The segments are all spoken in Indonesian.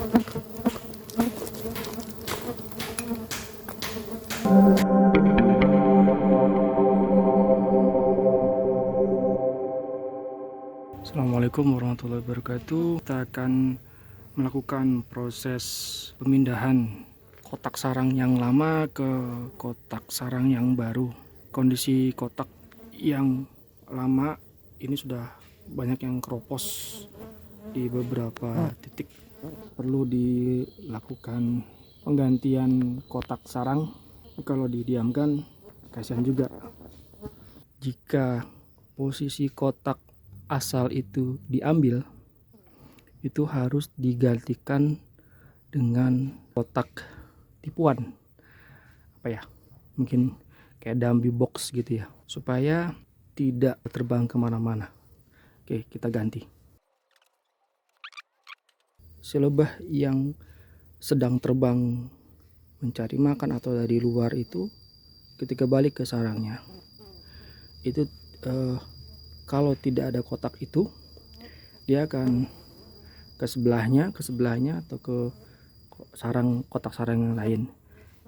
Assalamualaikum warahmatullahi wabarakatuh. Kita akan melakukan proses pemindahan kotak sarang yang lama ke kotak sarang yang baru. Kondisi kotak yang lama ini sudah banyak yang keropos di beberapa titik. Perlu dilakukan penggantian kotak sarang. Kalau didiamkan kasihan juga. Jika posisi kotak asal itu diambil, itu harus digantikan dengan kotak tipuan, mungkin kayak dummy box gitu ya, supaya tidak terbang kemana-mana. Oke, kita ganti. Si lebah yang sedang terbang mencari makan atau dari luar itu, ketika balik ke sarangnya itu kalau tidak ada kotak itu, dia akan ke sebelahnya atau ke kotak sarang yang lain.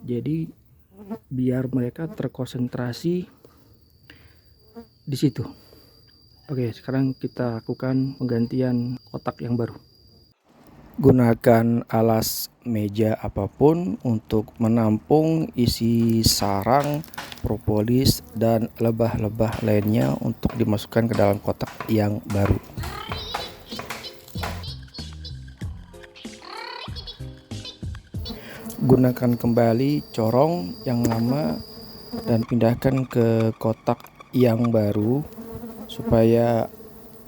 Jadi biar mereka terkonsentrasi di situ. Oke, sekarang kita lakukan penggantian kotak yang baru. Gunakan alas meja apapun untuk menampung isi sarang, propolis, dan lebah-lebah lainnya untuk dimasukkan ke dalam kotak yang baru. Gunakan kembali corong yang lama dan pindahkan ke kotak yang baru supaya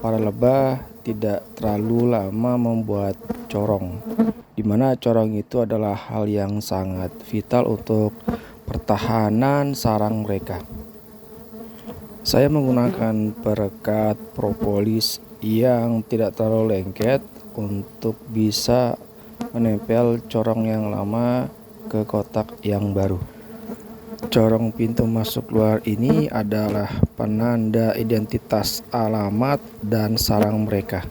para lebah tidak terlalu lama membuat corong, dimana corong itu adalah hal yang sangat vital untuk pertahanan sarang mereka. Saya menggunakan perekat propolis yang tidak terlalu lengket untuk bisa menempel corong yang lama ke kotak yang baru. Corong pintu masuk luar ini adalah penanda identitas alamat dan sarang mereka.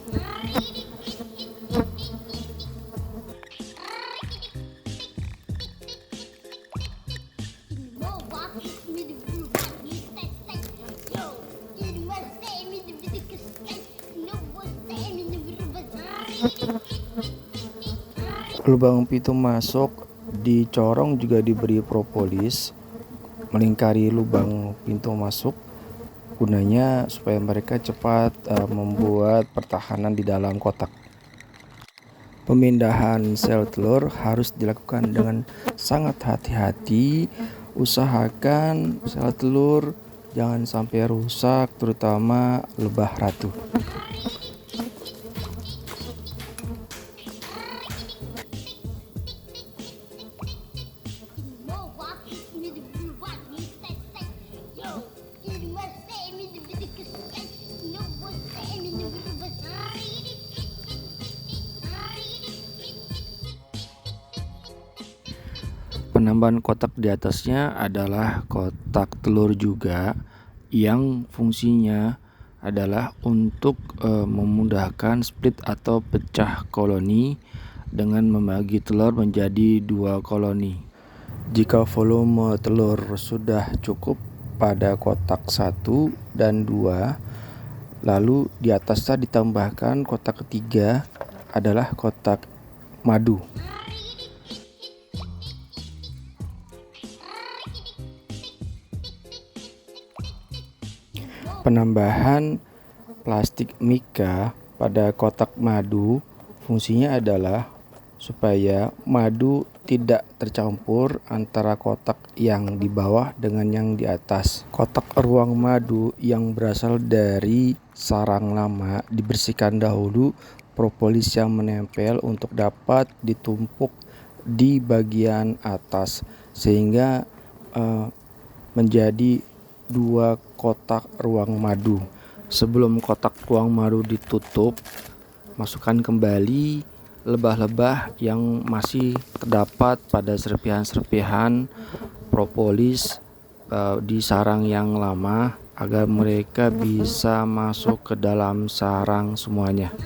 Lubang pintu masuk di corong juga diberi propolis melingkari lubang pintu masuk, gunanya supaya mereka cepat membuat pertahanan di dalam kotak. Pemindahan sel telur harus dilakukan dengan sangat hati-hati. Usahakan sel telur jangan sampai rusak, terutama lebah ratu. Penambahan kotak di atasnya adalah kotak telur juga, yang fungsinya adalah untuk memudahkan split atau pecah koloni dengan membagi telur menjadi 2 koloni. Jika volume telur sudah cukup pada kotak 1 dan 2, lalu di atasnya ditambahkan kotak ketiga adalah kotak madu. Penambahan plastik mika pada kotak madu fungsinya adalah supaya madu tidak tercampur antara kotak yang di bawah dengan yang di atas. Kotak ruang madu yang berasal dari sarang lama dibersihkan dahulu, propolis yang menempel untuk dapat ditumpuk di bagian atas sehingga menjadi 2 kotak ruang madu. Sebelum kotak ruang madu ditutup, masukkan kembali lebah-lebah yang masih terdapat pada serpihan-serpihan propolis di sarang yang lama agar mereka bisa masuk ke dalam sarang semuanya.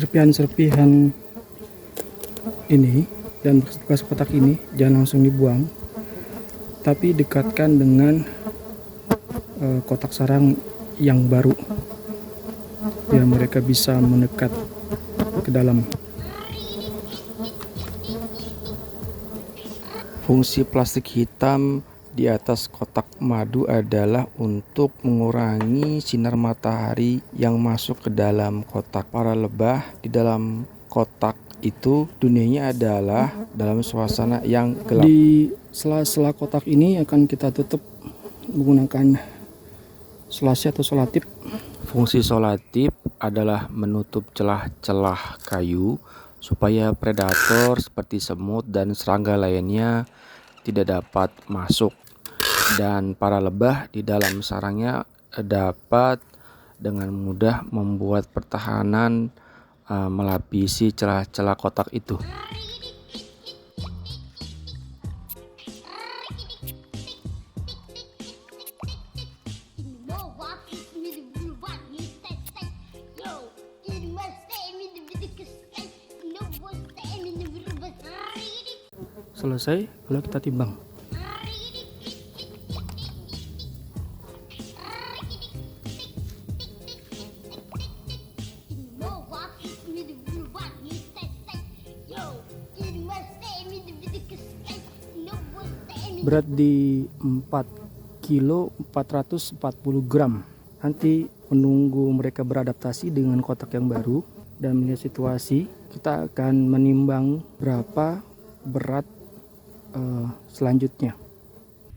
serpihan-serpihan ini dan bekas kotak ini jangan langsung dibuang, tapi dekatkan dengan kotak sarang yang baru biar mereka bisa mendekat ke dalam. Fungsi plastik hitam di atas kotak madu adalah untuk mengurangi sinar matahari yang masuk ke dalam kotak. Para lebah di dalam kotak itu dunianya adalah dalam suasana yang gelap. Di sela-sela kotak ini akan kita tutup menggunakan selasi atau solatip. Fungsi solatip adalah menutup celah-celah kayu supaya predator seperti semut dan serangga lainnya tidak dapat masuk, dan para lebah di dalam sarangnya dapat dengan mudah membuat pertahanan melapisi celah-celah kotak itu. Selesai, lalu kita timbang. Berat di 4 kilo 440 gram. Nanti menunggu mereka beradaptasi dengan kotak yang baru dan melihat situasi, kita akan menimbang berapa berat selanjutnya.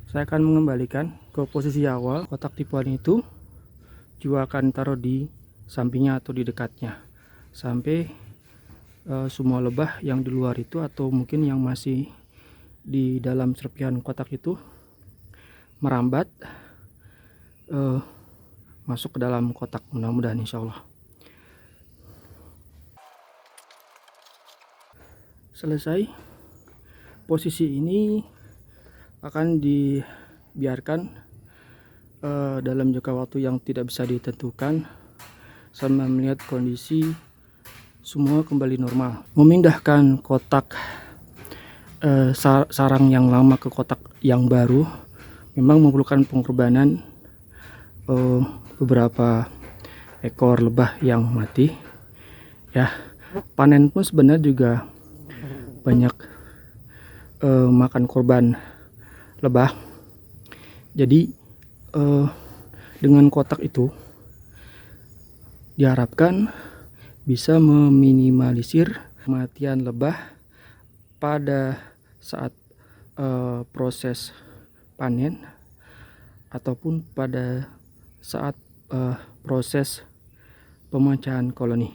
Saya akan mengembalikan ke posisi awal. Kotak tipuan itu juga akan taruh di sampingnya atau di dekatnya sampai semua lebah yang di luar itu atau mungkin yang masih di dalam serpihan kotak itu merambat masuk ke dalam kotak, mudah-mudahan insya Allah. Selesai. Posisi ini akan dibiarkan dalam jangka waktu yang tidak bisa ditentukan sambil melihat kondisi semua kembali normal. Memindahkan kotak sarang yang lama ke kotak yang baru memang memerlukan pengorbanan beberapa ekor lebah yang mati ya. Panen pun sebenarnya juga banyak makan korban lebah. Jadi dengan kotak itu diharapkan bisa meminimalisir kematian lebah pada saat proses panen ataupun pada saat proses pemecahan koloni.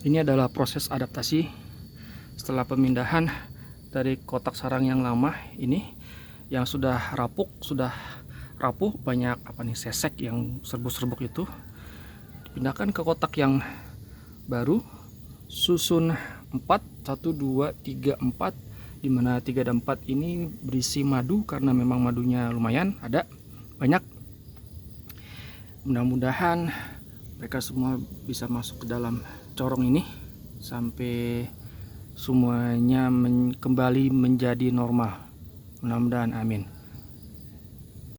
Ini adalah proses adaptasi setelah pemindahan dari kotak sarang yang lama ini yang sudah rapuh, banyak sesek yang serbuk-serbuk itu, dipindahkan ke kotak yang baru susun 4, 1, 2, 3, 4, dimana 3 dan 4 ini berisi madu karena memang madunya lumayan ada banyak. Mudah-mudahan mereka semua bisa masuk ke dalam corong ini sampai semuanya kembali menjadi normal. Mudah-mudahan, amin.